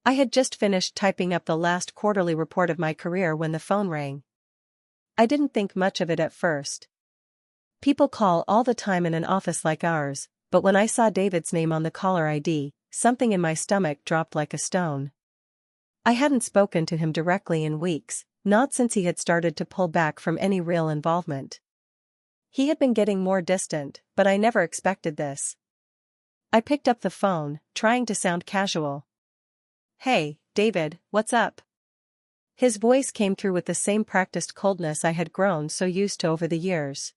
I had just finished typing up the last quarterly report of my career when the phone rang. I didn't think much of it at first. People call all the time in an office like ours, but when I saw David's name on the caller ID, something in my stomach dropped like a stone. I hadn't spoken to him directly in weeks, not since he had started to pull back from any real involvement. He had been getting more distant, but I never expected this. I picked up the phone, trying to sound casual. "Hey, David, what's up?" His voice came through with the same practiced coldness I had grown so used to over the years.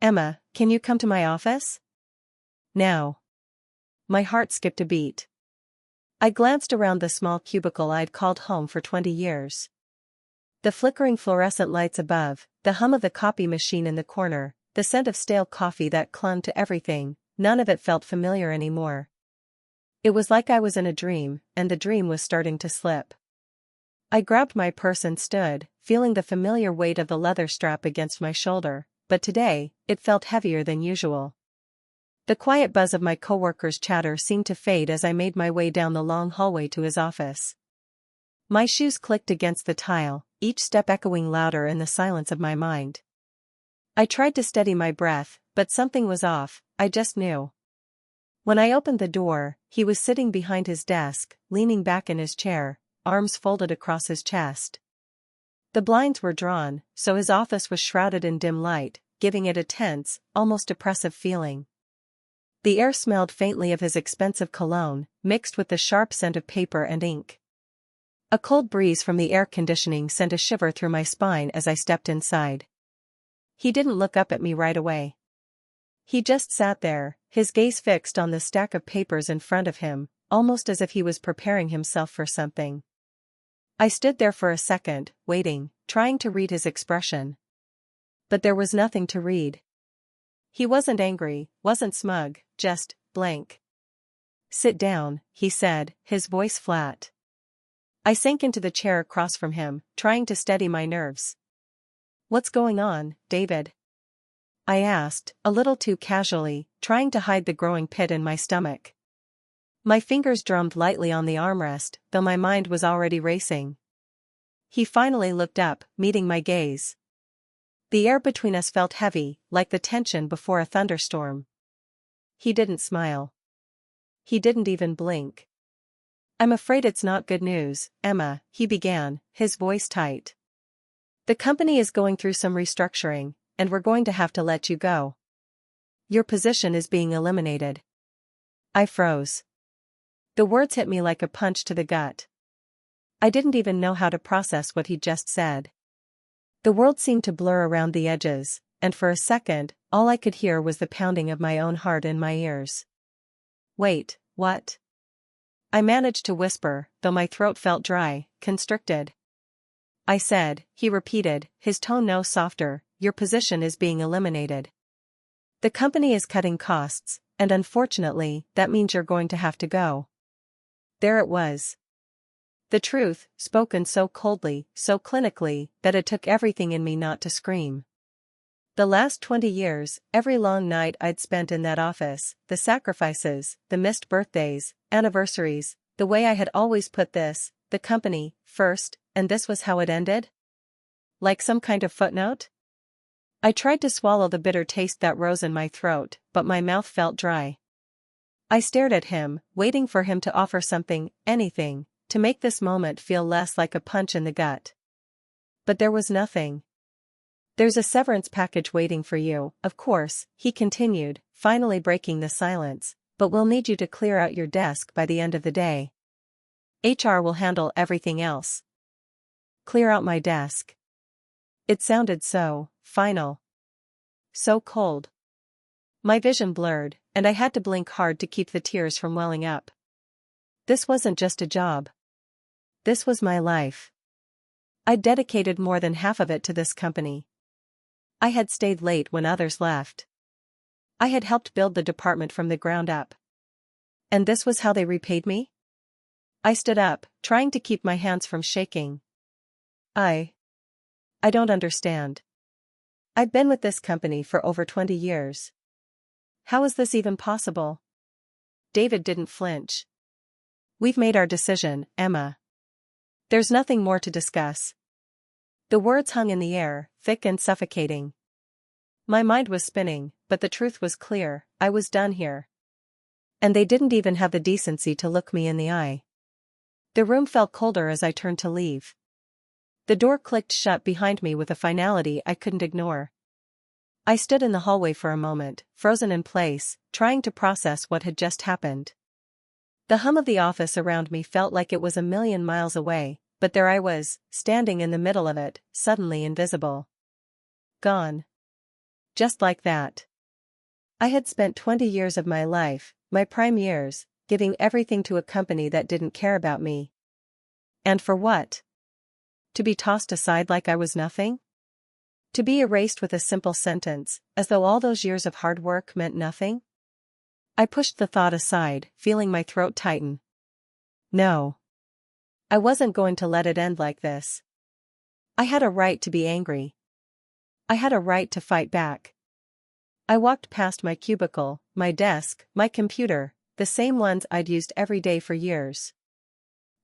"Emma, can you come to my office?" "Now." My heart skipped a beat. I glanced around the small cubicle I'd called home for 20 years. The flickering fluorescent lights above, the hum of the copy machine in the corner, the scent of stale coffee that clung to everything, none of it felt familiar anymore. It was like I was in a dream, and the dream was starting to slip. I grabbed my purse and stood, feeling the familiar weight of the leather strap against my shoulder, but today, it felt heavier than usual. The quiet buzz of my coworkers' chatter seemed to fade as I made my way down the long hallway to his office. My shoes clicked against the tile, each step echoing louder in the silence of my mind. I tried to steady my breath, but something was off, I just knew. When I opened the door, he was sitting behind his desk, leaning back in his chair, arms folded across his chest. The blinds were drawn, so his office was shrouded in dim light, giving it a tense, almost oppressive feeling. The air smelled faintly of his expensive cologne, mixed with the sharp scent of paper and ink. A cold breeze from the air conditioning sent a shiver through my spine as I stepped inside. He didn't look up at me right away. He just sat there, his gaze fixed on the stack of papers in front of him, almost as if he was preparing himself for something. I stood there for a second, waiting, trying to read his expression. But there was nothing to read. He wasn't angry, wasn't smug, just blank. "Sit down," he said, his voice flat. I sank into the chair across from him, trying to steady my nerves. "What's going on, David?" I asked, a little too casually, trying to hide the growing pit in my stomach. My fingers drummed lightly on the armrest, though my mind was already racing. He finally looked up, meeting my gaze. The air between us felt heavy, like the tension before a thunderstorm. He didn't smile. He didn't even blink. "I'm afraid it's not good news, Emma," he began, his voice tight. "The company is going through some restructuring, and we're going to have to let you go. Your position is being eliminated." I froze. The words hit me like a punch to the gut. I didn't even know how to process what he'd just said. The world seemed to blur around the edges, and for a second, all I could hear was the pounding of my own heart in my ears. "Wait, what?" I managed to whisper, though my throat felt dry, constricted. "I said," he repeated, his tone no softer, "your position is being eliminated. The company is cutting costs, and unfortunately, that means you're going to have to go." There it was. The truth, spoken so coldly, so clinically, that it took everything in me not to scream. The last 20 years, every long night I'd spent in that office, the sacrifices, the missed birthdays, anniversaries, the way I had always put this, the company, first, and this was how it ended? Like some kind of footnote? I tried to swallow the bitter taste that rose in my throat, but my mouth felt dry. I stared at him, waiting for him to offer something, anything, to make this moment feel less like a punch in the gut. But there was nothing. "There's a severance package waiting for you, of course," he continued, finally breaking the silence, "but we'll need you to clear out your desk by the end of the day. HR will handle everything else." Clear out my desk. It sounded so final. So cold. My vision blurred, and I had to blink hard to keep the tears from welling up. This wasn't just a job. This was my life. I'd dedicated more than half of it to this company. I had stayed late when others left. I had helped build the department from the ground up. And this was how they repaid me? I stood up, trying to keep my hands from shaking. I don't understand. I've been with this company for over 20 years. How is this even possible? David didn't flinch. We've made our decision, Emma. There's nothing more to discuss. The words hung in the air, thick and suffocating. My mind was spinning, but the truth was clear: I was done here. And they didn't even have the decency to look me in the eye. The room felt colder as I turned to leave. The door clicked shut behind me with a finality I couldn't ignore. I stood in the hallway for a moment, frozen in place, trying to process what had just happened. The hum of the office around me felt like it was a million miles away, but there I was, standing in the middle of it, suddenly invisible. Gone. Just like that. I had spent 20 years of my life, my prime years, giving everything to a company that didn't care about me. And for what? To be tossed aside like I was nothing? To be erased with a simple sentence, as though all those years of hard work meant nothing? I pushed the thought aside, feeling my throat tighten. No. I wasn't going to let it end like this. I had a right to be angry. I had a right to fight back. I walked past my cubicle, my desk, my computer, the same ones I'd used every day for years.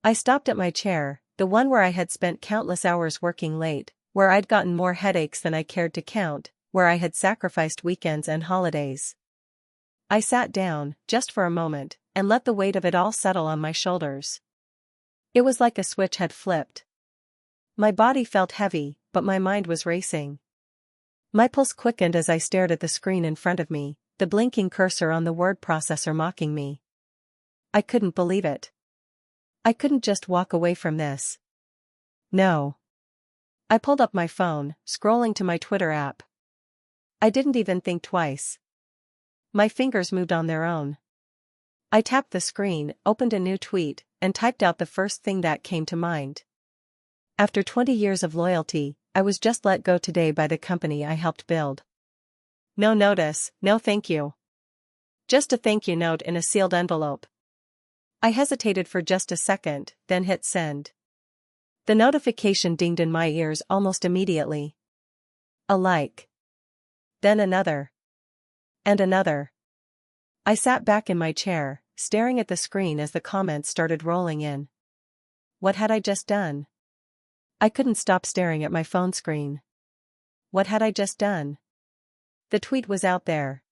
I stopped at my chair, the one where I had spent countless hours working late, where I'd gotten more headaches than I cared to count, where I had sacrificed weekends and holidays. I sat down, just for a moment, and let the weight of it all settle on my shoulders. It was like a switch had flipped. My body felt heavy, but my mind was racing. My pulse quickened as I stared at the screen in front of me, the blinking cursor on the word processor mocking me. I couldn't believe it. I couldn't just walk away from this. No. I pulled up my phone, scrolling to my Twitter app. I didn't even think twice. My fingers moved on their own. I tapped the screen, opened a new tweet, and typed out the first thing that came to mind. After 20 years of loyalty, I was just let go today by the company I helped build. No notice, no thank you. Just a thank you note in a sealed envelope. I hesitated for just a second, then hit send. The notification dinged in my ears almost immediately. A like. Then another. And another. I sat back in my chair, staring at the screen as the comments started rolling in. What had I just done? I couldn't stop staring at my phone screen. What had I just done? The tweet was out there.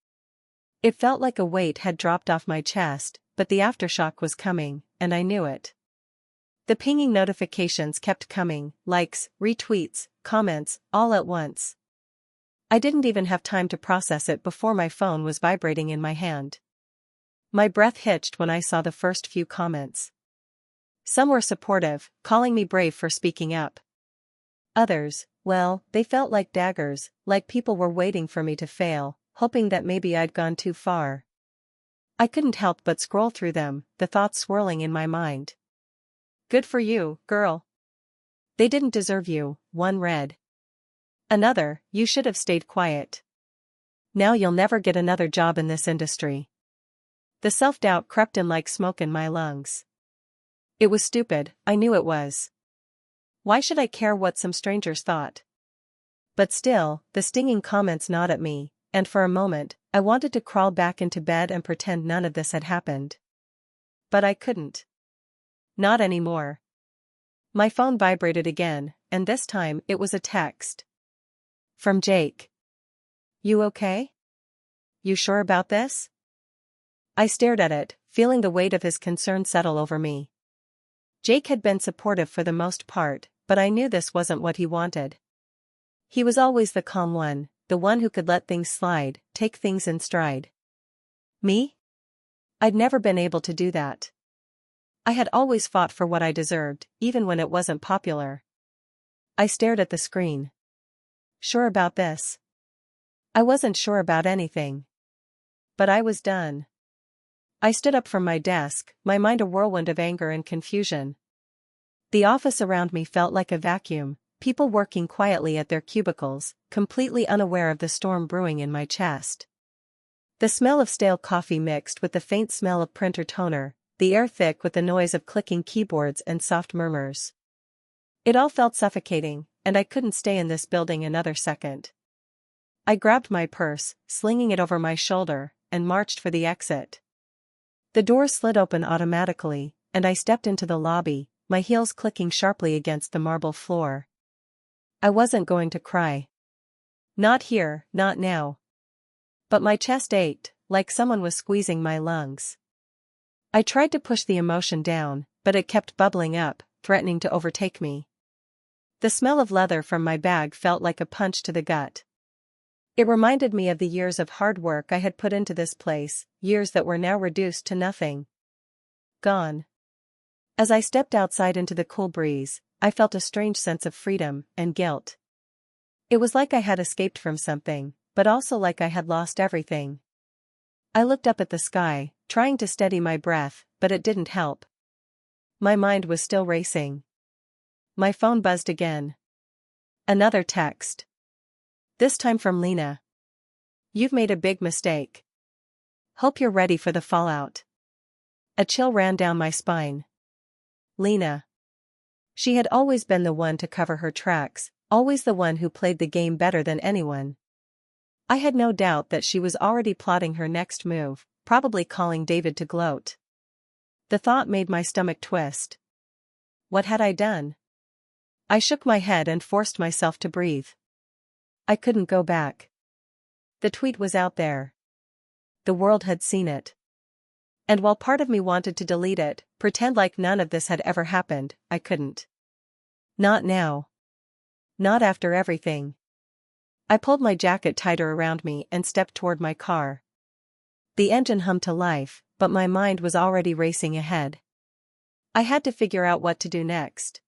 It felt like a weight had dropped off my chest, but the aftershock was coming, and I knew it. The pinging notifications kept coming, likes, retweets, comments, all at once. I didn't even have time to process it before my phone was vibrating in my hand. My breath hitched when I saw the first few comments. Some were supportive, calling me brave for speaking up. Others, well, they felt like daggers, like people were waiting for me to fail, hoping that maybe I'd gone too far. I couldn't help but scroll through them, the thoughts swirling in my mind. Good for you, girl. They didn't deserve you, one read. Another, you should have stayed quiet. Now you'll never get another job in this industry. The self-doubt crept in like smoke in my lungs. It was stupid, I knew it was. Why should I care what some strangers thought? But still, the stinging comments gnawed at me, and for a moment, I wanted to crawl back into bed and pretend none of this had happened. But I couldn't. Not anymore. My phone vibrated again, and this time it was a text. From Jake. You okay? You sure about this? I stared at it, feeling the weight of his concern settle over me. Jake had been supportive for the most part, but I knew this wasn't what he wanted. He was always the calm one, the one who could let things slide, take things in stride. Me? I'd never been able to do that. I had always fought for what I deserved, even when it wasn't popular. I stared at the screen. Sure about this? I wasn't sure about anything. But I was done. I stood up from my desk, my mind a whirlwind of anger and confusion. The office around me felt like a vacuum, people working quietly at their cubicles, completely unaware of the storm brewing in my chest. The smell of stale coffee mixed with the faint smell of printer toner, the air thick with the noise of clicking keyboards and soft murmurs. It all felt suffocating, and I couldn't stay in this building another second. I grabbed my purse, slinging it over my shoulder, and marched for the exit. The door slid open automatically, and I stepped into the lobby, my heels clicking sharply against the marble floor. I wasn't going to cry. Not here, not now. But my chest ached, like someone was squeezing my lungs. I tried to push the emotion down, but it kept bubbling up, threatening to overtake me. The smell of leather from my bag felt like a punch to the gut. It reminded me of the years of hard work I had put into this place, years that were now reduced to nothing. Gone. As I stepped outside into the cool breeze, I felt a strange sense of freedom and guilt. It was like I had escaped from something, but also like I had lost everything. I looked up at the sky, trying to steady my breath, but it didn't help. My mind was still racing. My phone buzzed again. Another text. This time from Lena. You've made a big mistake. Hope you're ready for the fallout. A chill ran down my spine. Lena. She had always been the one to cover her tracks, always the one who played the game better than anyone. I had no doubt that she was already plotting her next move, probably calling David to gloat. The thought made my stomach twist. What had I done? I shook my head and forced myself to breathe. I couldn't go back. The tweet was out there. The world had seen it. And while part of me wanted to delete it, pretend like none of this had ever happened, I couldn't. Not now. Not after everything. I pulled my jacket tighter around me and stepped toward my car. The engine hummed to life, but my mind was already racing ahead. I had to figure out what to do next.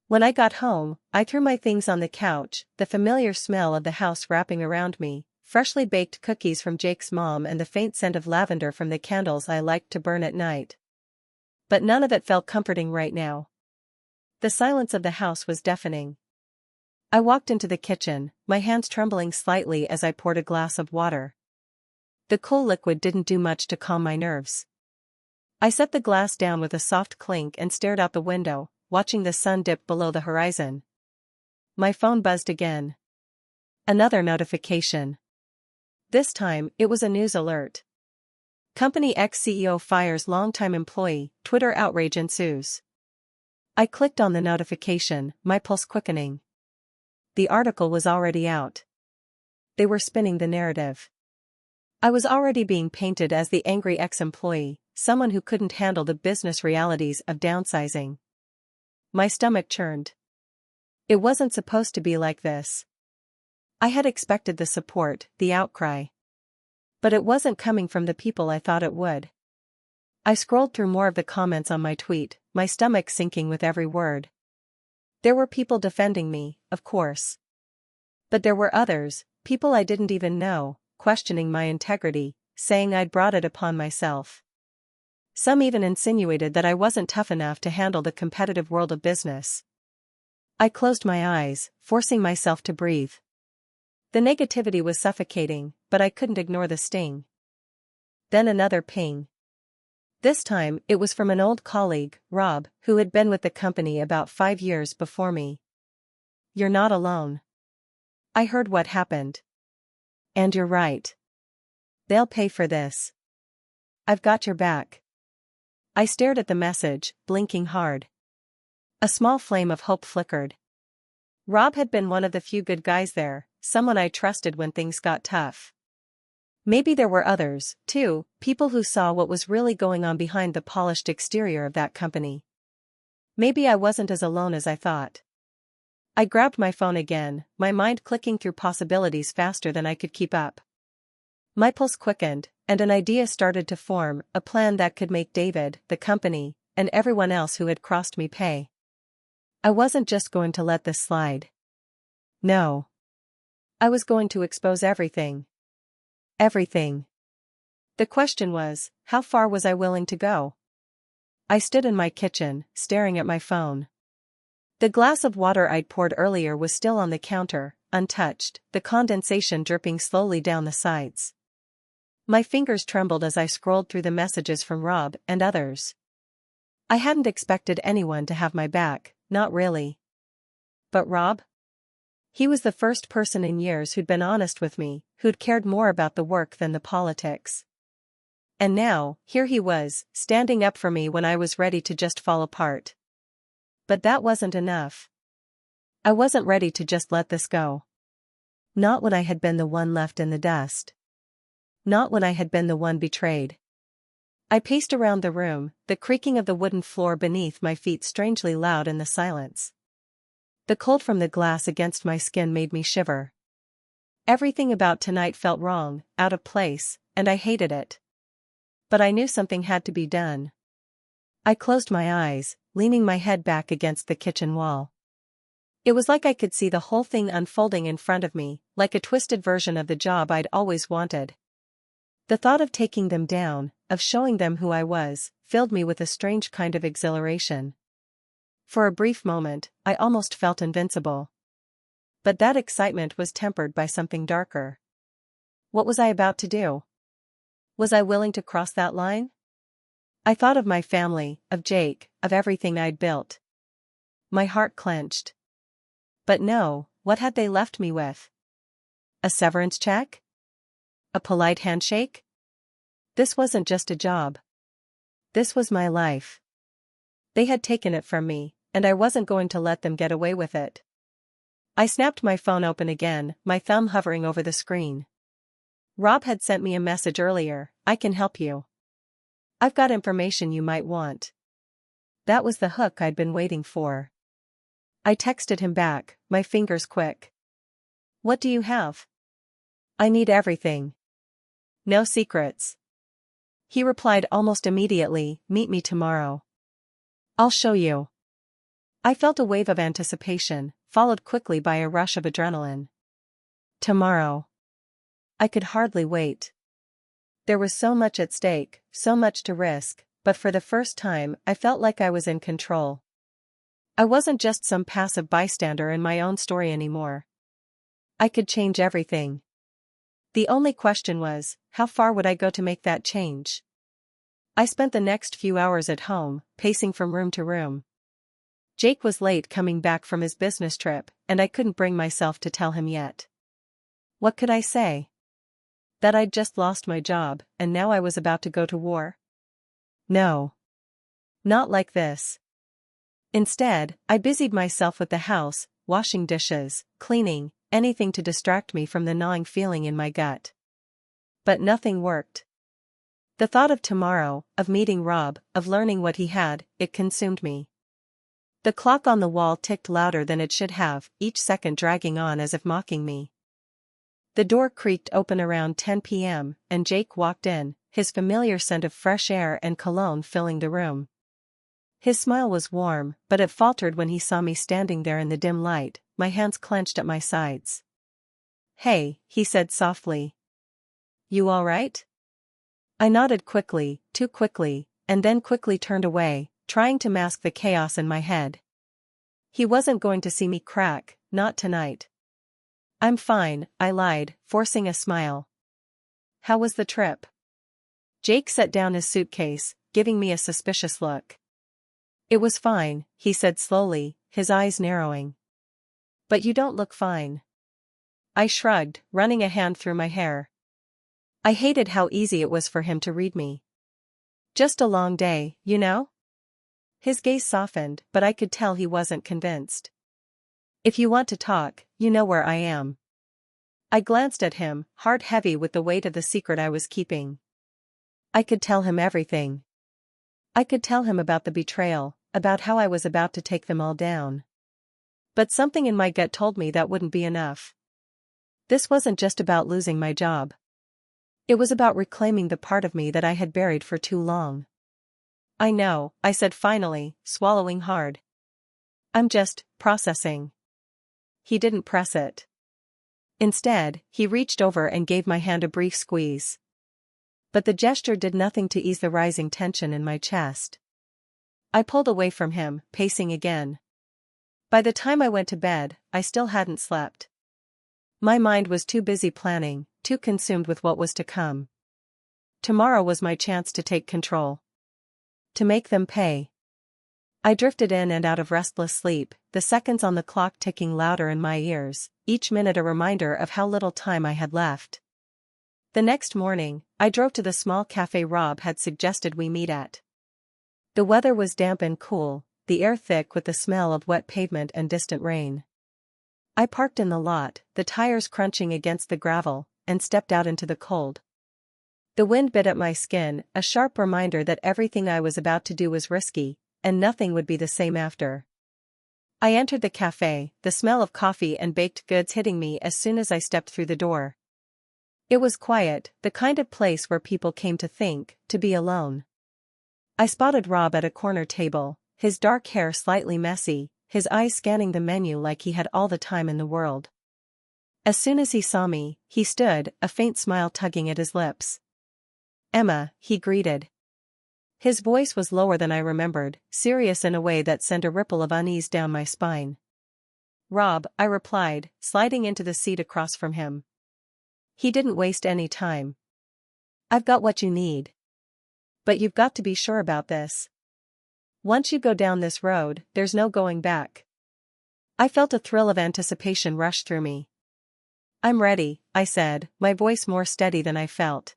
When I got home, I threw my things on the couch, the familiar smell of the house wrapping around me, freshly baked cookies from Jake's mom and the faint scent of lavender from the candles I liked to burn at night. But none of it felt comforting right now. The silence of the house was deafening. I walked into the kitchen, my hands trembling slightly as I poured a glass of water. The cool liquid didn't do much to calm my nerves. I set the glass down with a soft clink and stared out the window, watching the sun dip below the horizon. My phone buzzed again. Another notification. This time, it was a news alert. Company X CEO fires longtime employee, Twitter outrage ensues. I clicked on the notification, my pulse quickening. The article was already out. They were spinning the narrative. I was already being painted as the angry ex-employee, someone who couldn't handle the business realities of downsizing. My stomach churned. It wasn't supposed to be like this. I had expected the support, the outcry. But it wasn't coming from the people I thought it would. I scrolled through more of the comments on my tweet, my stomach sinking with every word. There were people defending me, of course. But there were others, people I didn't even know, questioning my integrity, saying I'd brought it upon myself. Some even insinuated that I wasn't tough enough to handle the competitive world of business. I closed my eyes, forcing myself to breathe. The negativity was suffocating, but I couldn't ignore the sting. Then another ping. This time, it was from an old colleague, Rob, who had been with the company about 5 years before me. You're not alone. I heard what happened. And you're right. They'll pay for this. I've got your back. I stared at the message, blinking hard. A small flame of hope flickered. Rob had been one of the few good guys there, someone I trusted when things got tough. Maybe there were others, too, people who saw what was really going on behind the polished exterior of that company. Maybe I wasn't as alone as I thought. I grabbed my phone again, my mind clicking through possibilities faster than I could keep up. My pulse quickened, and an idea started to form, a plan that could make David, the company, and everyone else who had crossed me pay. I wasn't just going to let this slide. No. I was going to expose everything. Everything. The question was, how far was I willing to go? I stood in my kitchen, staring at my phone. The glass of water I'd poured earlier was still on the counter, untouched, the condensation dripping slowly down the sides. My fingers trembled as I scrolled through the messages from Rob and others. I hadn't expected anyone to have my back, not really. But Rob? He was the first person in years who'd been honest with me, who'd cared more about the work than the politics. And now, here he was, standing up for me when I was ready to just fall apart. But that wasn't enough. I wasn't ready to just let this go. Not when I had been the one left in the dust. Not when I had been the one betrayed. I paced around the room, the creaking of the wooden floor beneath my feet strangely loud in the silence. The cold from the glass against my skin made me shiver. Everything about tonight felt wrong, out of place, and I hated it. But I knew something had to be done. I closed my eyes, leaning my head back against the kitchen wall. It was like I could see the whole thing unfolding in front of me, like a twisted version of the job I'd always wanted. The thought of taking them down, of showing them who I was, filled me with a strange kind of exhilaration. For a brief moment, I almost felt invincible. But that excitement was tempered by something darker. What was I about to do? Was I willing to cross that line? I thought of my family, of Jake, of everything I'd built. My heart clenched. But no, what had they left me with? A severance check? A polite handshake? This wasn't just a job. This was my life. They had taken it from me, and I wasn't going to let them get away with it. I snapped my phone open again, my thumb hovering over the screen. Rob had sent me a message earlier. I can help you. I've got information you might want. That was the hook I'd been waiting for. I texted him back, my fingers quick. What do you have? I need everything. No secrets. He replied almost immediately, meet me tomorrow. I'll show you. I felt a wave of anticipation, followed quickly by a rush of adrenaline. Tomorrow. I could hardly wait. There was so much at stake, so much to risk, but for the first time I felt like I was in control. I wasn't just some passive bystander in my own story anymore. I could change everything. The only question was, how far would I go to make that change? I spent the next few hours at home, pacing from room to room. Jake was late coming back from his business trip, and I couldn't bring myself to tell him yet. What could I say? That I'd just lost my job, and now I was about to go to war? No. Not like this. Instead, I busied myself with the house, washing dishes, cleaning, anything to distract me from the gnawing feeling in my gut. But nothing worked. The thought of tomorrow, of meeting Rob, of learning what he had, it consumed me. The clock on the wall ticked louder than it should have, each second dragging on as if mocking me. The door creaked open around 10 p.m., and Jake walked in, his familiar scent of fresh air and cologne filling the room. His smile was warm, but it faltered when he saw me standing there in the dim light, my hands clenched at my sides. Hey, he said softly. You all right? I nodded quickly, too quickly, and then quickly turned away, trying to mask the chaos in my head. He wasn't going to see me crack, not tonight. I'm fine, I lied, forcing a smile. How was the trip? Jake set down his suitcase, giving me a suspicious look. It was fine, he said slowly, his eyes narrowing. But you don't look fine. I shrugged, running a hand through my hair. I hated how easy it was for him to read me. Just a long day, you know? His gaze softened, but I could tell he wasn't convinced. If you want to talk, you know where I am. I glanced at him, heart heavy with the weight of the secret I was keeping. I could tell him everything. I could tell him about the betrayal, about how I was about to take them all down. But something in my gut told me that wouldn't be enough. This wasn't just about losing my job. It was about reclaiming the part of me that I had buried for too long. I know, I said finally, swallowing hard. I'm just processing. He didn't press it. Instead, he reached over and gave my hand a brief squeeze. But the gesture did nothing to ease the rising tension in my chest. I pulled away from him, pacing again. By the time I went to bed, I still hadn't slept. My mind was too busy planning, too consumed with what was to come. Tomorrow was my chance to take control. To make them pay. I drifted in and out of restless sleep, the seconds on the clock ticking louder in my ears, each minute a reminder of how little time I had left. The next morning, I drove to the small cafe Rob had suggested we meet at. The weather was damp and cool, the air thick with the smell of wet pavement and distant rain. I parked in the lot, the tires crunching against the gravel, and stepped out into the cold. The wind bit at my skin, a sharp reminder that everything I was about to do was risky, and nothing would be the same after. I entered the cafe, the smell of coffee and baked goods hitting me as soon as I stepped through the door. It was quiet, the kind of place where people came to think, to be alone. I spotted Rob at a corner table, his dark hair slightly messy, his eyes scanning the menu like he had all the time in the world. As soon as he saw me, he stood, a faint smile tugging at his lips. "Emma," he greeted. His voice was lower than I remembered, serious in a way that sent a ripple of unease down my spine. "Rob," I replied, sliding into the seat across from him. He didn't waste any time. "I've got what you need. But you've got to be sure about this. Once you go down this road, there's no going back." I felt a thrill of anticipation rush through me. "I'm ready," I said, my voice more steady than I felt.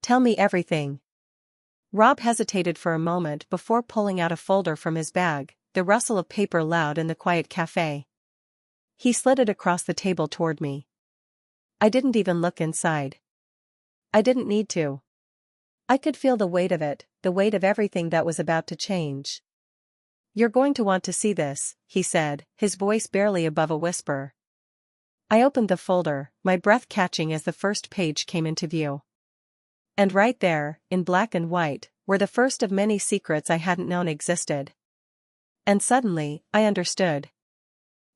"Tell me everything." Rob hesitated for a moment before pulling out a folder from his bag, the rustle of paper loud in the quiet cafe. He slid it across the table toward me. I didn't even look inside. I didn't need to. I could feel the weight of it, the weight of everything that was about to change. "You're going to want to see this," he said, his voice barely above a whisper. I opened the folder, my breath catching as the first page came into view. And right there, in black and white, were the first of many secrets I hadn't known existed. And suddenly, I understood.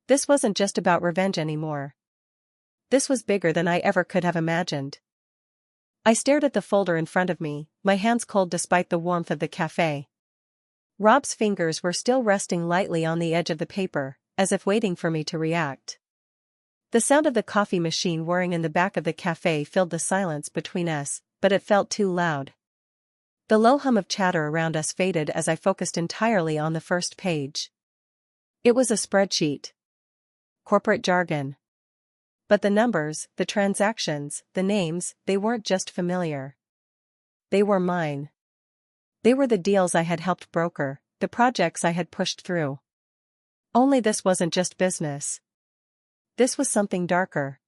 This wasn't just about revenge anymore. This was bigger than I ever could have imagined. I stared at the folder in front of me, my hands cold despite the warmth of the cafe. Rob's fingers were still resting lightly on the edge of the paper, as if waiting for me to react. The sound of the coffee machine whirring in the back of the cafe filled the silence between us, but it felt too loud. The low hum of chatter around us faded as I focused entirely on the first page. It was a spreadsheet. Corporate jargon. But the numbers, the transactions, the names, they weren't just familiar. They were mine. They were the deals I had helped broker, the projects I had pushed through. Only this wasn't just business. This was something darker.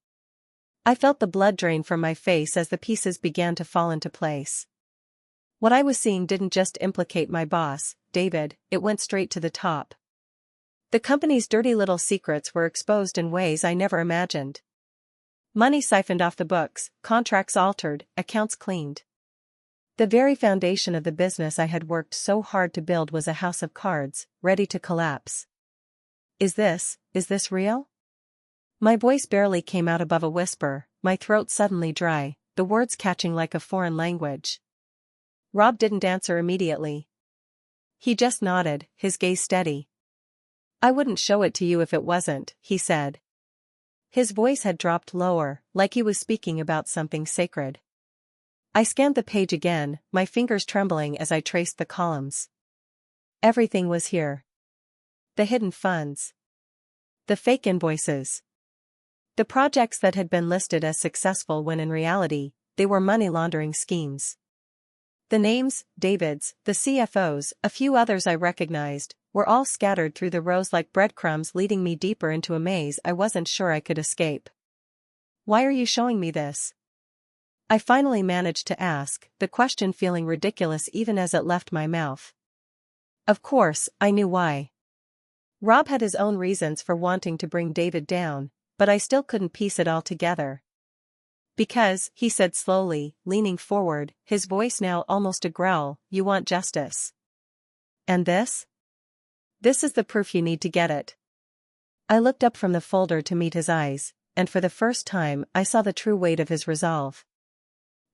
I felt the blood drain from my face as the pieces began to fall into place. What I was seeing didn't just implicate my boss, David, it went straight to the top. The company's dirty little secrets were exposed in ways I never imagined. Money siphoned off the books, contracts altered, accounts cleaned. The very foundation of the business I had worked so hard to build was a house of cards, ready to collapse. Is this real?" My voice barely came out above a whisper, my throat suddenly dry, the words catching like a foreign language. Rob didn't answer immediately. He just nodded, his gaze steady. "I wouldn't show it to you if it wasn't," he said. His voice had dropped lower, like he was speaking about something sacred. I scanned the page again, my fingers trembling as I traced the columns. Everything was here. The hidden funds. The fake invoices. The projects that had been listed as successful when in reality, they were money laundering schemes. The names, David's, the CFO's, a few others I recognized, were all scattered through the rows like breadcrumbs leading me deeper into a maze I wasn't sure I could escape. "Why are you showing me this?" I finally managed to ask, the question feeling ridiculous even as it left my mouth. Of course, I knew why. Rob had his own reasons for wanting to bring David down, but I still couldn't piece it all together. "Because," he said slowly, leaning forward, his voice now almost a growl, "you want justice. And this? This is the proof you need to get it." I looked up from the folder to meet his eyes, and for the first time I saw the true weight of his resolve.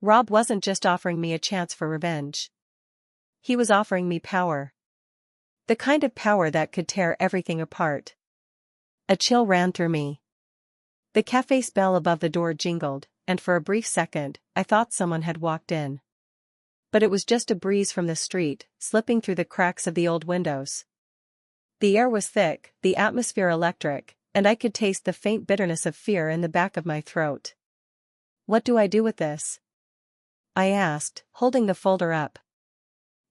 Rob wasn't just offering me a chance for revenge. He was offering me power. The kind of power that could tear everything apart. A chill ran through me. The cafe's bell above the door jingled, and for a brief second, I thought someone had walked in. But it was just a breeze from the street, slipping through the cracks of the old windows. The air was thick, the atmosphere electric, and I could taste the faint bitterness of fear in the back of my throat. What do I do with this? I asked, holding the folder up.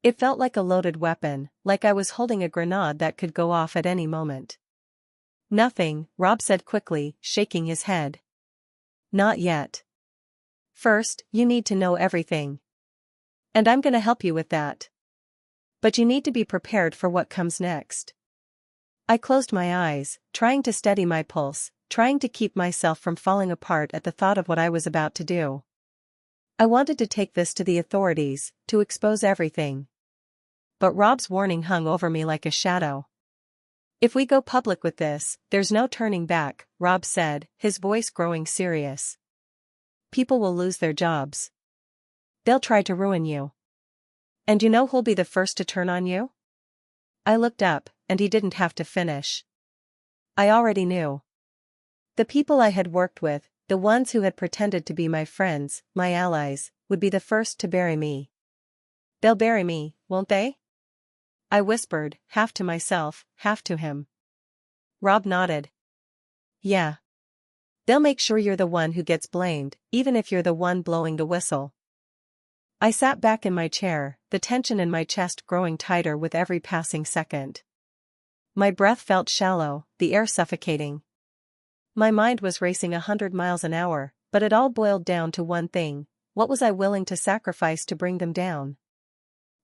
It felt like a loaded weapon, like I was holding a grenade that could go off at any moment. Nothing, Rob said quickly, shaking his head. Not yet. First, you need to know everything. And I'm gonna help you with that. But you need to be prepared for what comes next. I closed my eyes, trying to steady my pulse, trying to keep myself from falling apart at the thought of what I was about to do. I wanted to take this to the authorities, to expose everything. But Rob's warning hung over me like a shadow. If we go public with this, there's no turning back, Rob said, his voice growing serious. People will lose their jobs. They'll try to ruin you. And you know who'll be the first to turn on you? I looked up, and he didn't have to finish. I already knew. The people I had worked with, the ones who had pretended to be my friends, my allies, would be the first to bury me. They'll bury me, won't they? I whispered, half to myself, half to him. Rob nodded. Yeah. They'll make sure you're the one who gets blamed, even if you're the one blowing the whistle. I sat back in my chair, the tension in my chest growing tighter with every passing second. My breath felt shallow, the air suffocating. My mind was racing 100 miles an hour, but it all boiled down to one thing: what was I willing to sacrifice to bring them down?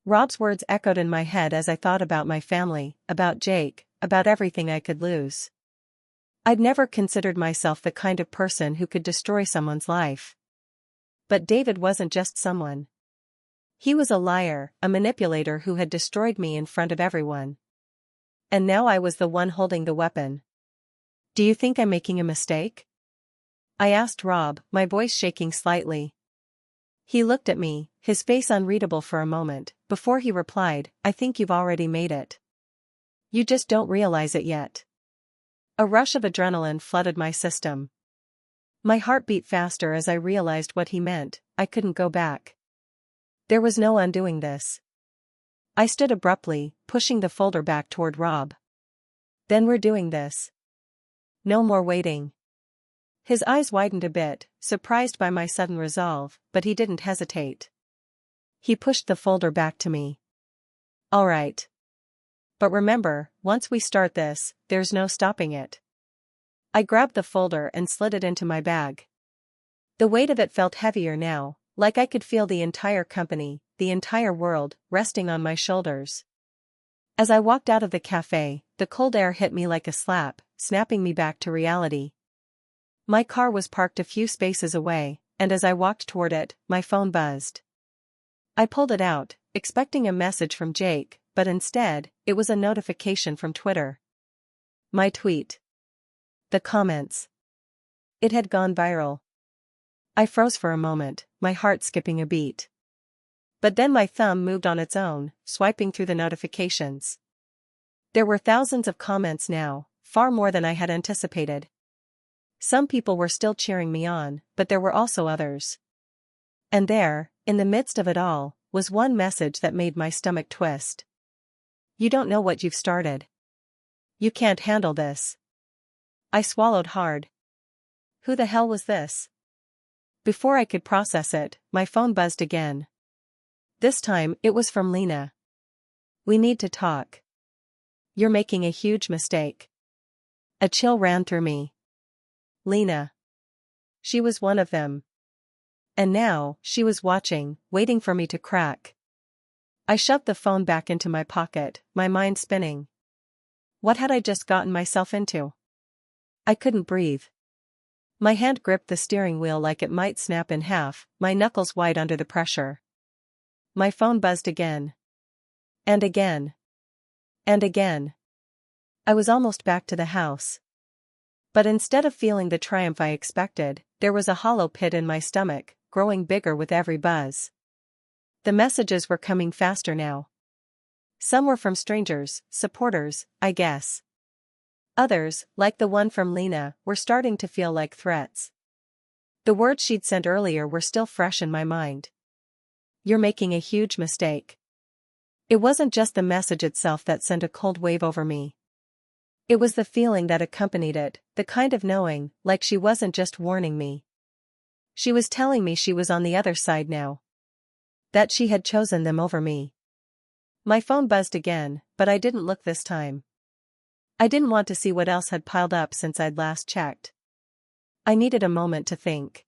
Rob's words echoed in my head as I thought about my family, about Jake, about everything I could lose. I'd never considered myself the kind of person who could destroy someone's life. But David wasn't just someone. He was a liar, a manipulator who had destroyed me in front of everyone. And now I was the one holding the weapon. Do you think I'm making a mistake? I asked Rob, my voice shaking slightly. He looked at me, his face unreadable for a moment, before he replied, I think you've already made it. You just don't realize it yet. A rush of adrenaline flooded my system. My heart beat faster as I realized what he meant. I couldn't go back. There was no undoing this. I stood abruptly, pushing the folder back toward Rob. Then we're doing this. No more waiting. His eyes widened a bit, surprised by my sudden resolve, but he didn't hesitate. He pushed the folder back to me. All right. But remember, once we start this, there's no stopping it. I grabbed the folder and slid it into my bag. The weight of it felt heavier now, like I could feel the entire company, the entire world, resting on my shoulders. As I walked out of the cafe, the cold air hit me like a slap, snapping me back to reality. My car was parked a few spaces away, and as I walked toward it, my phone buzzed. I pulled it out, expecting a message from Jake, but instead, it was a notification from Twitter. My tweet. The comments. It had gone viral. I froze for a moment, my heart skipping a beat. But then my thumb moved on its own, swiping through the notifications. There were thousands of comments now, far more than I had anticipated. Some people were still cheering me on, but there were also others. And there, in the midst of it all, was one message that made my stomach twist. You don't know what you've started. You can't handle this. I swallowed hard. Who the hell was this? Before I could process it, my phone buzzed again. This time, it was from Lena. We need to talk. You're making a huge mistake. A chill ran through me. Lena. She was one of them. And now, she was watching, waiting for me to crack. I shoved the phone back into my pocket, my mind spinning. What had I just gotten myself into? I couldn't breathe. My hand gripped the steering wheel like it might snap in half, my knuckles white under the pressure. My phone buzzed again. And again. And again. I was almost back to the house. But instead of feeling the triumph I expected, there was a hollow pit in my stomach, growing bigger with every buzz. The messages were coming faster now. Some were from strangers, supporters, I guess. Others, like the one from Lena, were starting to feel like threats. The words she'd sent earlier were still fresh in my mind. You're making a huge mistake. It wasn't just the message itself that sent a cold wave over me. It was the feeling that accompanied it, the kind of knowing, like she wasn't just warning me. She was telling me she was on the other side now. That she had chosen them over me. My phone buzzed again, but I didn't look this time. I didn't want to see what else had piled up since I'd last checked. I needed a moment to think.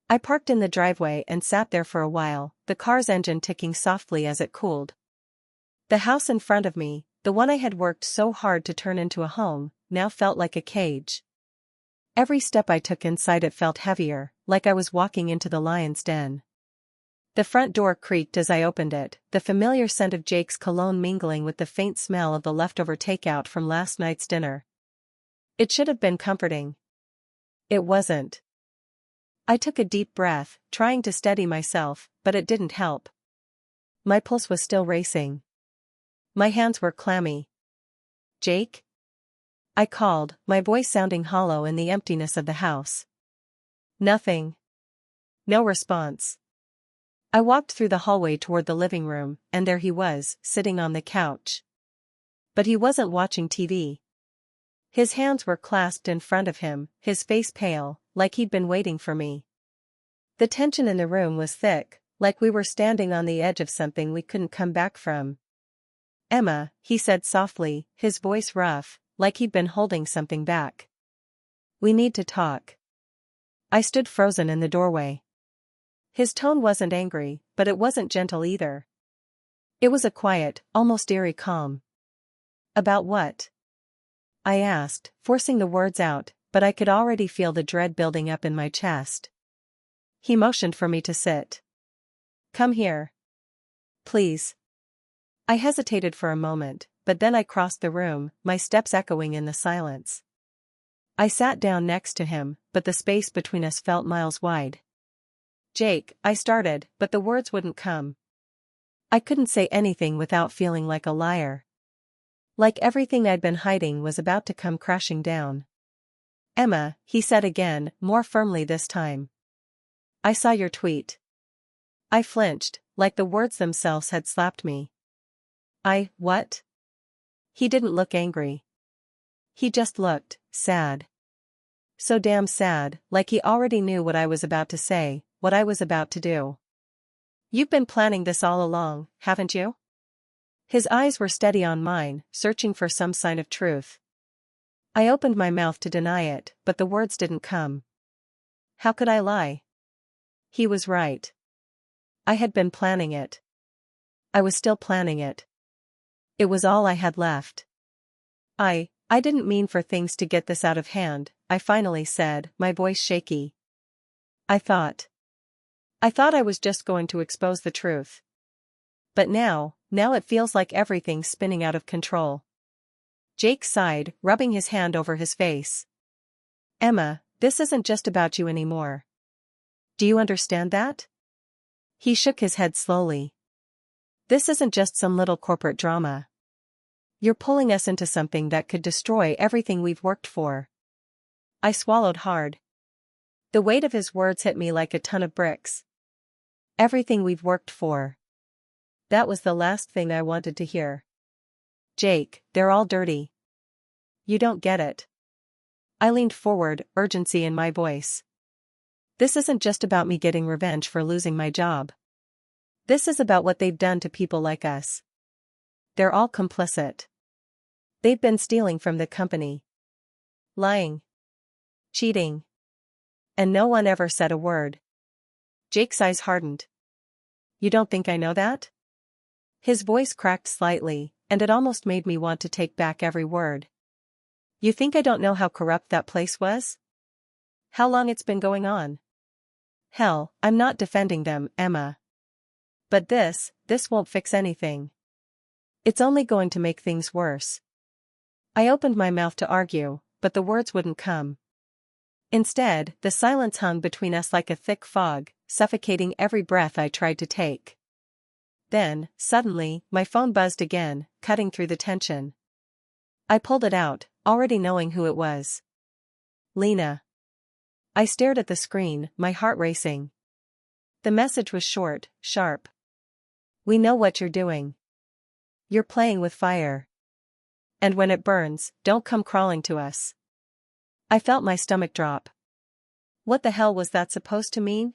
I parked in the driveway and sat there for a while, the car's engine ticking softly as it cooled. The house in front of me, the one I had worked so hard to turn into a home, now felt like a cage. Every step I took inside it felt heavier, like I was walking into the lion's den. The front door creaked as I opened it, the familiar scent of Jake's cologne mingling with the faint smell of the leftover takeout from last night's dinner. It should have been comforting. It wasn't. I took a deep breath, trying to steady myself, but it didn't help. My pulse was still racing. My hands were clammy. "Jake?" I called, my voice sounding hollow in the emptiness of the house. Nothing. No response. I walked through the hallway toward the living room, and there he was, sitting on the couch. But he wasn't watching TV. His hands were clasped in front of him, his face pale, like he'd been waiting for me. The tension in the room was thick, like we were standing on the edge of something we couldn't come back from. "Emma," he said softly, his voice rough, like he'd been holding something back. "We need to talk." I stood frozen in the doorway. His tone wasn't angry, but it wasn't gentle either. It was a quiet, almost eerie calm. "About what?" I asked, forcing the words out, but I could already feel the dread building up in my chest. He motioned for me to sit. "Come here. Please." I hesitated for a moment, but then I crossed the room, my steps echoing in the silence. I sat down next to him, but the space between us felt miles wide. "Jake," I started, but the words wouldn't come. I couldn't say anything without feeling like a liar. Like everything I'd been hiding was about to come crashing down. "Emma," he said again, more firmly this time. "I saw your tweet." I flinched, like the words themselves had slapped me. What?" He didn't look angry. He just looked sad. So damn sad, like he already knew what I was about to say, what I was about to do. "You've been planning this all along, haven't you?" His eyes were steady on mine, searching for some sign of truth. I opened my mouth to deny it, but the words didn't come. How could I lie? He was right. I had been planning it. I was still planning it. It was all I had left. I didn't mean for things to get this out of hand," I finally said, my voice shaky. I thought I was just going to expose the truth. But now it feels like everything's spinning out of control." Jake sighed, rubbing his hand over his face. "Emma, this isn't just about you anymore. Do you understand that?" He shook his head slowly. "This isn't just some little corporate drama. You're pulling us into something that could destroy everything we've worked for." I swallowed hard. The weight of his words hit me like a ton of bricks. Everything we've worked for. That was the last thing I wanted to hear. "Jake, they're all dirty. You don't get it." I leaned forward, urgency in my voice. "This isn't just about me getting revenge for losing my job. This is about what they've done to people like us. They're all complicit. They've been stealing from the company. Lying. Cheating. And no one ever said a word." Jake's eyes hardened. "You don't think I know that?" His voice cracked slightly, and it almost made me want to take back every word. "You think I don't know how corrupt that place was? How long it's been going on? Hell, I'm not defending them, Emma. But this won't fix anything. It's only going to make things worse." I opened my mouth to argue, but the words wouldn't come. Instead, the silence hung between us like a thick fog, suffocating every breath I tried to take. Then, suddenly, my phone buzzed again, cutting through the tension. I pulled it out, already knowing who it was. "Lena." I stared at the screen, my heart racing. The message was short, sharp. "We know what you're doing. You're playing with fire. And when it burns, don't come crawling to us." I felt my stomach drop. What the hell was that supposed to mean?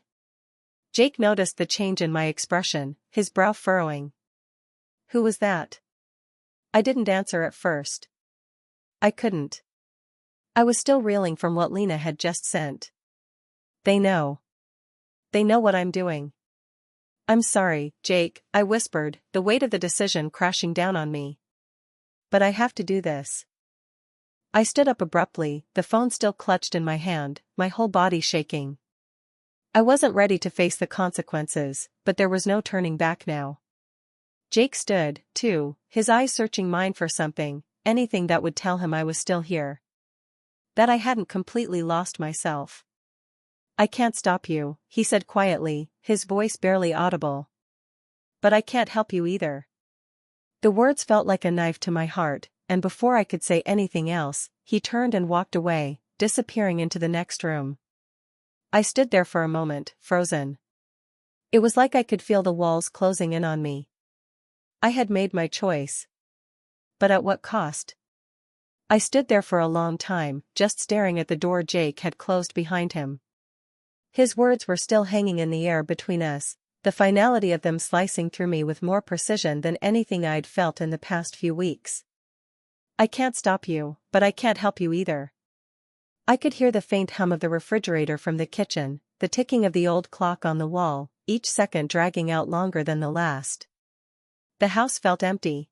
Jake noticed the change in my expression, his brow furrowing. Who was that? I didn't answer at first. I couldn't. I was still reeling from what Lena had just sent. They know. They know what I'm doing. I'm sorry, Jake, I whispered, the weight of the decision crashing down on me. But I have to do this. I stood up abruptly, the phone still clutched in my hand, my whole body shaking. I wasn't ready to face the consequences, but there was no turning back now. Jake stood, too, his eyes searching mine for something, anything that would tell him I was still here. That I hadn't completely lost myself. I can't stop you, he said quietly, his voice barely audible. But I can't help you either. The words felt like a knife to my heart, and before I could say anything else, he turned and walked away, disappearing into the next room. I stood there for a moment, frozen. It was like I could feel the walls closing in on me. I had made my choice. But at what cost? I stood there for a long time, just staring at the door Jake had closed behind him. His words were still hanging in the air between us, the finality of them slicing through me with more precision than anything I'd felt in the past few weeks. I can't stop you, but I can't help you either. I could hear the faint hum of the refrigerator from the kitchen, the ticking of the old clock on the wall, each second dragging out longer than the last. The house felt empty.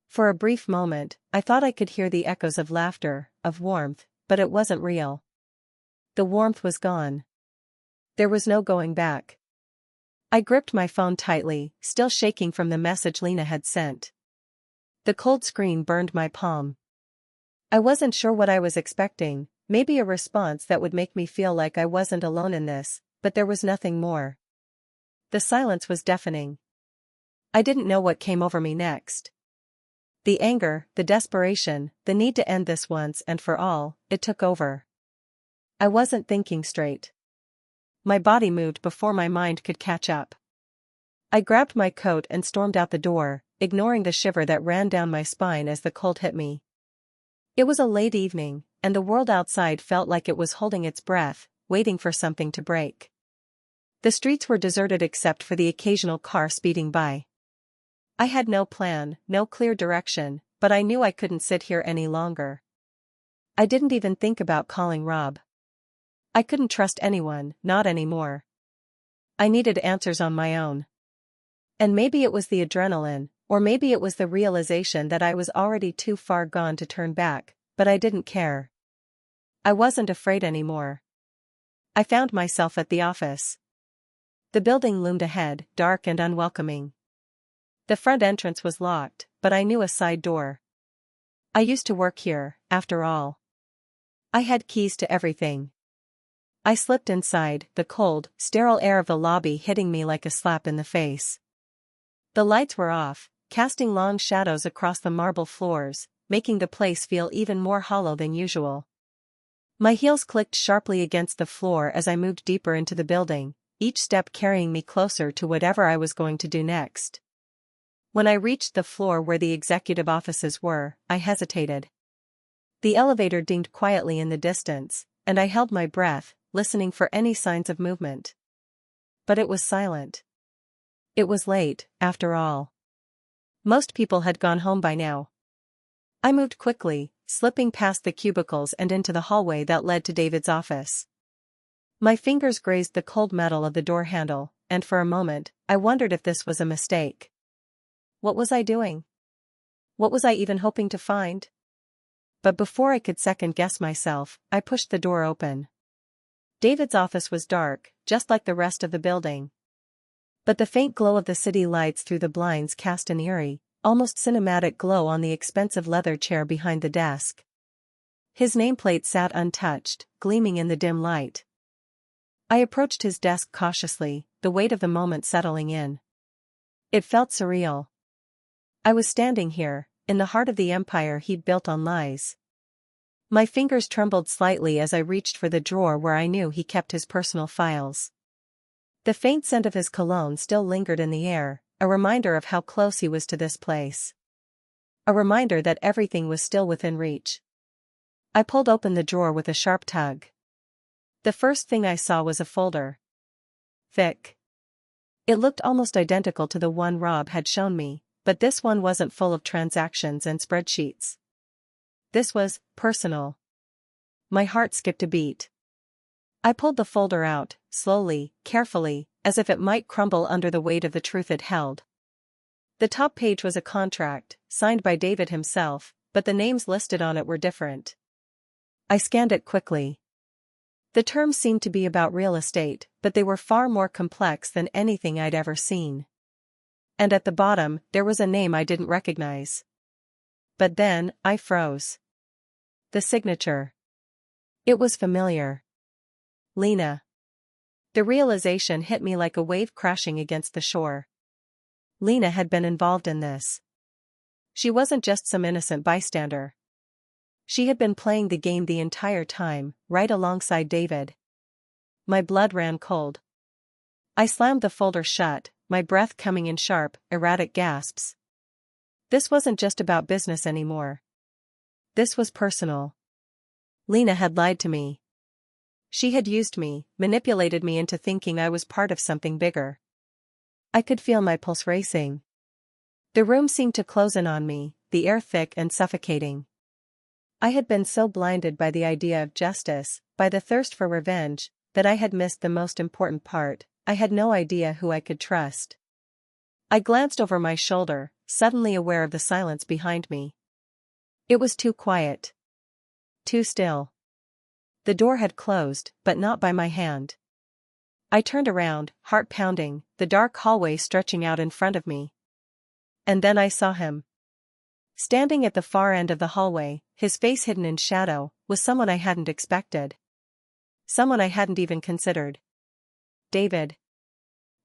For a brief moment, I thought I could hear the echoes of laughter, of warmth, but it wasn't real. The warmth was gone. There was no going back. I gripped my phone tightly, still shaking from the message Lena had sent. The cold screen burned my palm. I wasn't sure what I was expecting, maybe a response that would make me feel like I wasn't alone in this, but there was nothing more. The silence was deafening. I didn't know what came over me next. The anger, the desperation, the need to end this once and for all, it took over. I wasn't thinking straight. My body moved before my mind could catch up. I grabbed my coat and stormed out the door, ignoring the shiver that ran down my spine as the cold hit me. It was a late evening, and the world outside felt like it was holding its breath, waiting for something to break. The streets were deserted except for the occasional car speeding by. I had no plan, no clear direction, but I knew I couldn't sit here any longer. I didn't even think about calling Rob. I couldn't trust anyone, not anymore. I needed answers on my own. And maybe it was the adrenaline, or maybe it was the realization that I was already too far gone to turn back, but I didn't care. I wasn't afraid anymore. I found myself at the office. The building loomed ahead, dark and unwelcoming. The front entrance was locked, but I knew a side door. I used to work here, after all. I had keys to everything. I slipped inside, the cold, sterile air of the lobby hitting me like a slap in the face. The lights were off, casting long shadows across the marble floors, making the place feel even more hollow than usual. My heels clicked sharply against the floor as I moved deeper into the building, each step carrying me closer to whatever I was going to do next. When I reached the floor where the executive offices were, I hesitated. The elevator dinged quietly in the distance, and I held my breath, listening for any signs of movement. But it was silent. It was late, after all. Most people had gone home by now. I moved quickly, slipping past the cubicles and into the hallway that led to David's office. My fingers grazed the cold metal of the door handle, and for a moment, I wondered if this was a mistake. What was I doing? What was I even hoping to find? But before I could second-guess myself, I pushed the door open. David's office was dark, just like the rest of the building. But the faint glow of the city lights through the blinds cast an eerie, almost cinematic glow on the expensive leather chair behind the desk. His nameplate sat untouched, gleaming in the dim light. I approached his desk cautiously, the weight of the moment settling in. It felt surreal. I was standing here, in the heart of the empire he'd built on lies. My fingers trembled slightly as I reached for the drawer where I knew he kept his personal files. The faint scent of his cologne still lingered in the air, a reminder of how close he was to this place. A reminder that everything was still within reach. I pulled open the drawer with a sharp tug. The first thing I saw was a folder. Thick. It looked almost identical to the one Rob had shown me, but this one wasn't full of transactions and spreadsheets. This was personal. My heart skipped a beat. I pulled the folder out, slowly, carefully, as if it might crumble under the weight of the truth it held. The top page was a contract, signed by David himself, but the names listed on it were different. I scanned it quickly. The terms seemed to be about real estate, but they were far more complex than anything I'd ever seen. And at the bottom, there was a name I didn't recognize. But then, I froze. The signature. It was familiar. Lena. The realization hit me like a wave crashing against the shore. Lena had been involved in this. She wasn't just some innocent bystander. She had been playing the game the entire time, right alongside David. My blood ran cold. I slammed the folder shut, my breath coming in sharp, erratic gasps. This wasn't just about business anymore. This was personal. Lena had lied to me. She had used me, manipulated me into thinking I was part of something bigger. I could feel my pulse racing. The room seemed to close in on me, the air thick and suffocating. I had been so blinded by the idea of justice, by the thirst for revenge, that I had missed the most important part. I had no idea who I could trust. I glanced over my shoulder, suddenly aware of the silence behind me. It was too quiet. Too still. The door had closed, but not by my hand. I turned around, heart pounding, the dark hallway stretching out in front of me. And then I saw him. Standing at the far end of the hallway, his face hidden in shadow, was someone I hadn't expected. Someone I hadn't even considered. David.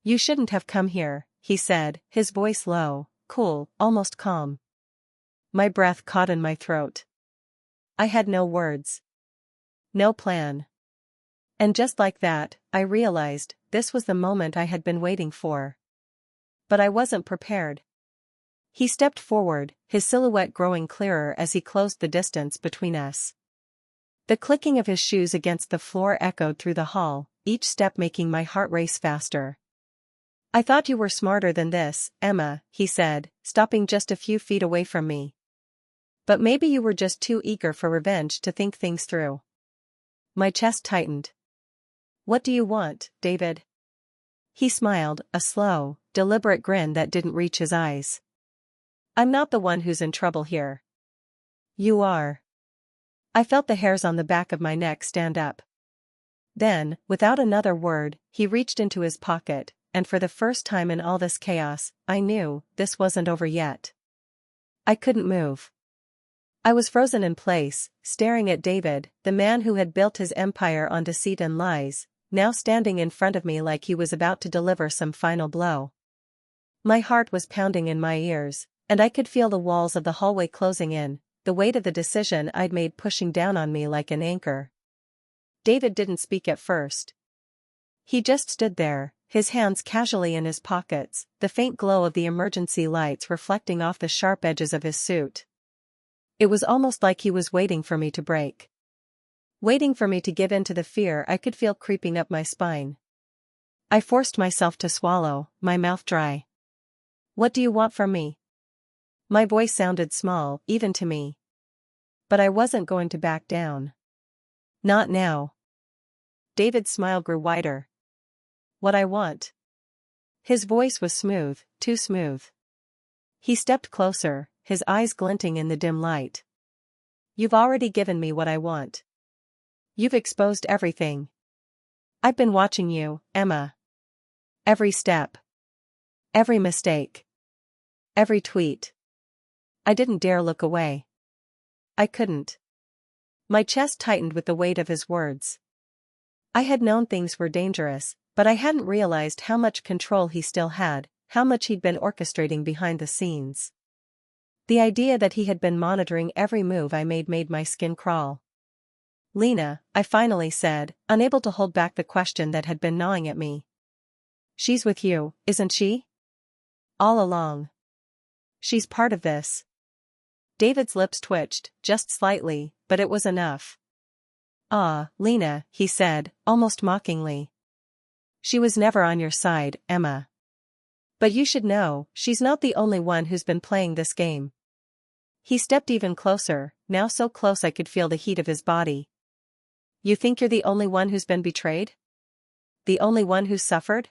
You shouldn't have come here, he said, his voice low, cool, almost calm. My breath caught in my throat. I had no words. No plan. And just like that, I realized, this was the moment I had been waiting for. But I wasn't prepared. He stepped forward, his silhouette growing clearer as he closed the distance between us. The clicking of his shoes against the floor echoed through the hall, each step making my heart race faster. I thought you were smarter than this, Emma, he said, stopping just a few feet away from me. But maybe you were just too eager for revenge to think things through. My chest tightened. What do you want, David? He smiled, a slow, deliberate grin that didn't reach his eyes. I'm not the one who's in trouble here. You are. I felt the hairs on the back of my neck stand up. Then, without another word, he reached into his pocket, and for the first time in all this chaos, I knew this wasn't over yet. I couldn't move. I was frozen in place, staring at David, the man who had built his empire on deceit and lies, now standing in front of me like he was about to deliver some final blow. My heart was pounding in my ears, and I could feel the walls of the hallway closing in, the weight of the decision I'd made pushing down on me like an anchor. David didn't speak at first. He just stood there, his hands casually in his pockets, the faint glow of the emergency lights reflecting off the sharp edges of his suit. It was almost like he was waiting for me to break. Waiting for me to give in to the fear I could feel creeping up my spine. I forced myself to swallow, my mouth dry. What do you want from me? My voice sounded small, even to me. But I wasn't going to back down. Not now. David's smile grew wider. What I want. His voice was smooth, too smooth. He stepped closer, his eyes glinting in the dim light. You've already given me what I want. You've exposed everything. I've been watching you, Emma. Every step. Every mistake. Every tweet. I didn't dare look away. I couldn't. My chest tightened with the weight of his words. I had known things were dangerous, but I hadn't realized how much control he still had, how much he'd been orchestrating behind the scenes. The idea that he had been monitoring every move I made my skin crawl. Lena, I finally said, unable to hold back the question that had been gnawing at me. She's with you, isn't she? All along. She's part of this. David's lips twitched, just slightly, but it was enough. "Ah, Lena," he said, almost mockingly. "She was never on your side, Emma. But you should know, she's not the only one who's been playing this game." He stepped even closer, now so close I could feel the heat of his body. "You think you're the only one who's been betrayed? The only one who's suffered?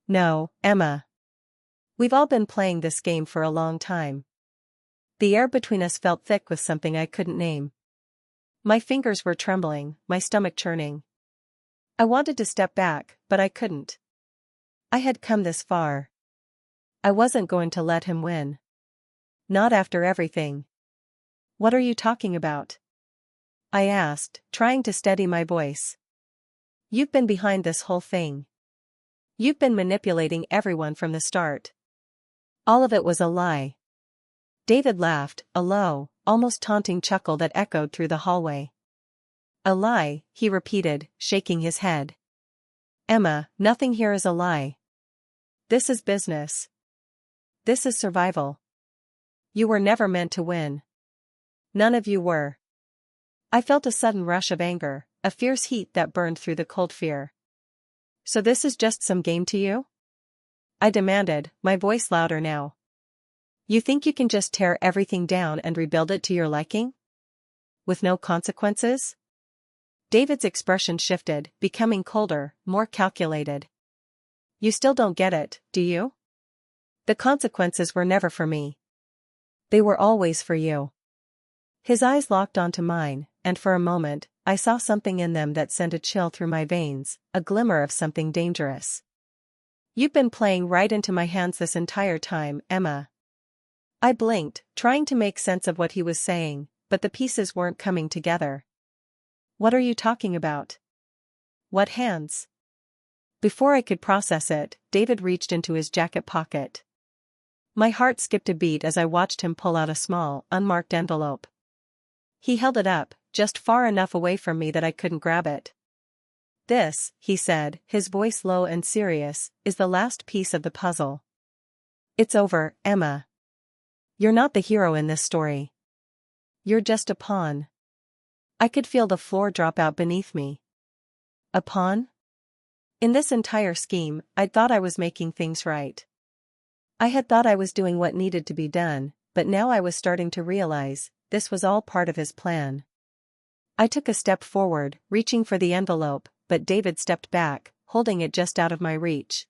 No, Emma. We've all been playing this game for a long time." The air between us felt thick with something I couldn't name. My fingers were trembling, my stomach churning. I wanted to step back, but I couldn't. I had come this far. I wasn't going to let him win. Not after everything. "What are you talking about?" I asked, trying to steady my voice. "You've been behind this whole thing. You've been manipulating everyone from the start. All of it was a lie." David laughed, a low, almost taunting chuckle that echoed through the hallway. "A lie," he repeated, shaking his head. "Emma, nothing here is a lie. This is business. This is survival. You were never meant to win. None of you were." I felt a sudden rush of anger, a fierce heat that burned through the cold fear. "So this is just some game to you?" I demanded, my voice louder now. "You think you can just tear everything down and rebuild it to your liking? With no consequences?" David's expression shifted, becoming colder, more calculated. "You still don't get it, do you? The consequences were never for me. They were always for you." His eyes locked onto mine, and for a moment, I saw something in them that sent a chill through my veins, a glimmer of something dangerous. "You've been playing right into my hands this entire time, Emma." I blinked, trying to make sense of what he was saying, but the pieces weren't coming together. "What are you talking about? What hands?" Before I could process it, David reached into his jacket pocket. My heart skipped a beat as I watched him pull out a small, unmarked envelope. He held it up, just far enough away from me that I couldn't grab it. "This," he said, his voice low and serious, "is the last piece of the puzzle. It's over, Emma. You're not the hero in this story. You're just a pawn." I could feel the floor drop out beneath me. A pawn? In this entire scheme, I'd thought I was making things right. I had thought I was doing what needed to be done, but now I was starting to realize, this was all part of his plan. I took a step forward, reaching for the envelope, but David stepped back, holding it just out of my reach.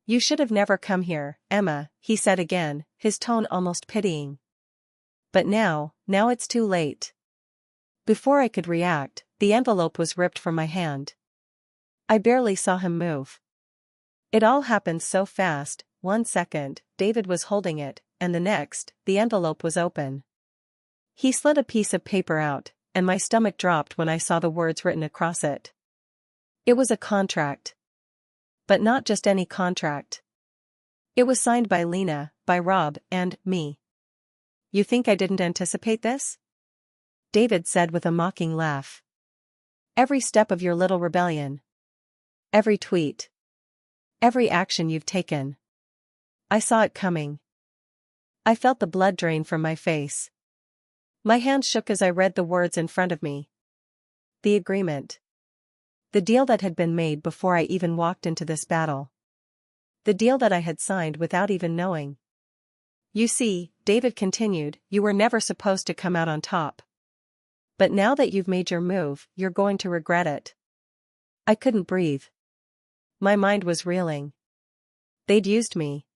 "You should have never come here, Emma," he said again, his tone almost pitying. "But now it's too late." Before I could react, the envelope was ripped from my hand. I barely saw him move. It all happened so fast. 1 second, David was holding it, and the next, the envelope was open. He slid a piece of paper out, and my stomach dropped when I saw the words written across it. It was a contract. But not just any contract. It was signed by Lena, by Rob, and me. "You think I didn't anticipate this?" David said with a mocking laugh. "Every step of your little rebellion. Every tweet. Every action you've taken. I saw it coming." I felt the blood drain from my face. My hand shook as I read the words in front of me. The agreement. The deal that had been made before I even walked into this battle. The deal that I had signed without even knowing. "You see," David continued, "you were never supposed to come out on top. But now that you've made your move, you're going to regret it." I couldn't breathe. My mind was reeling. They'd used me.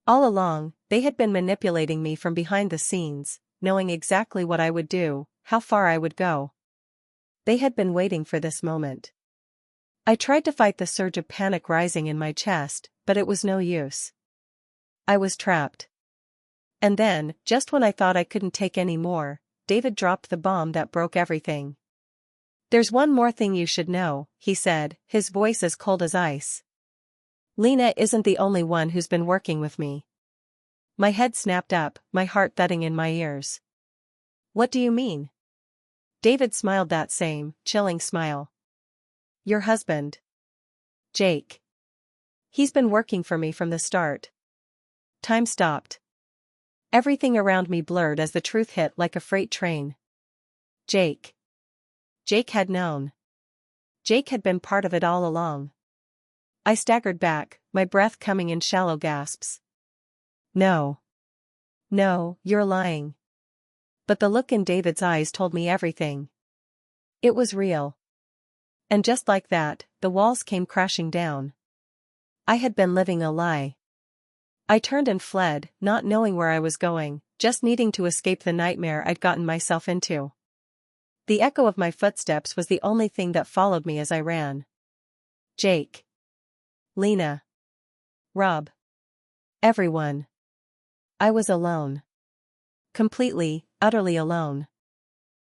All along, they had been manipulating me from behind the scenes, knowing exactly what I would do, how far I would go. They had been waiting for this moment. I tried to fight the surge of panic rising in my chest, but it was no use. I was trapped. And then, just when I thought I couldn't take any more, David dropped the bomb that broke everything. "There's one more thing you should know," he said, his voice as cold as ice. "Lena isn't the only one who's been working with me." My head snapped up, my heart thudding in my ears. "What do you mean?" David smiled that same, chilling smile. "Your husband. Jake. He's been working for me from the start." Time stopped. Everything around me blurred as the truth hit like a freight train. Jake. Jake had known. Jake had been part of it all along. I staggered back, my breath coming in shallow gasps. No. No, you're lying. But the look in David's eyes told me everything. It was real. And just like that, the walls came crashing down. I had been living a lie. I turned and fled, not knowing where I was going, just needing to escape the nightmare I'd gotten myself into. The echo of my footsteps was the only thing that followed me as I ran. Jake. Lena. Rob. Everyone. I was alone. Completely, utterly alone.